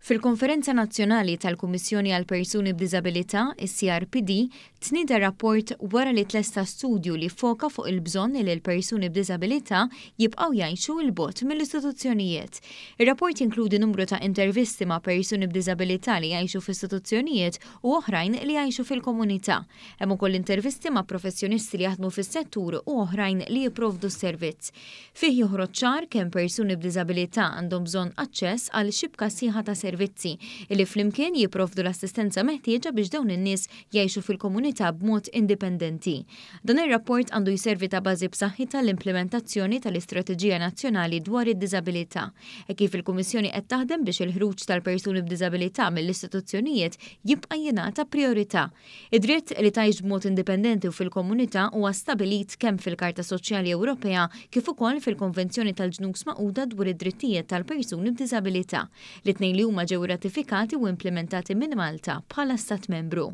Fil-Konferenza Nazzjonali tal-Kummissjoni għal Persuni b'Diżabilità, is-CRPD, tnieda rapport wara li tlesta studju li foka fuq il-bżonn li l-persuni b'diżabilità jibqgħu jgħixu l-bogħod mill-istituzzjonijiet. Ir-rapport jinkludi numru ta' intervisti ma' persuni b'diżabilità li jgħixu f'istituzzjonijiet u oħrajn li jgħixu fil-komunità. Hemm ukoll intervisti ma' professjonisti li jaħdmu fis-settur u oħrajn li jipprovdu s-servizz. Fih joħroġ ċar kemm persuni b'diżabilità għandhom bżonn aċċess għal xibka sieħa ta' servizzi li flimkien jipprovdu l-assistenza meħtieġa biex dawn in-nies jgħixu fil-komunità b'mod indipendenti. Dan ir-rapport għandu jservi ta' bażi b'saħħitha l-implementazzjoni tal-Istrateġija Nazzjonali dwar id-Diżabilità e kif il-Kummissjoni qed taħdem biex il-ħruġ tal-persuni b'diżabilità mill-istituzzjonijiet jibqa' jingħata priorità. Id-dritt li tgħix b'mod indipendenti u fil-komunità huwa stabbilit kemm fil-Karta Soċjali Ewropea kif ukoll fil-Konvenzjoni tal-Ġnus Magħquda dwar id-drittijiet tal-persuni b'diżabilità. L-itnejn li huma ġew ratifikati u implementati minn Malta bħala Stat membru.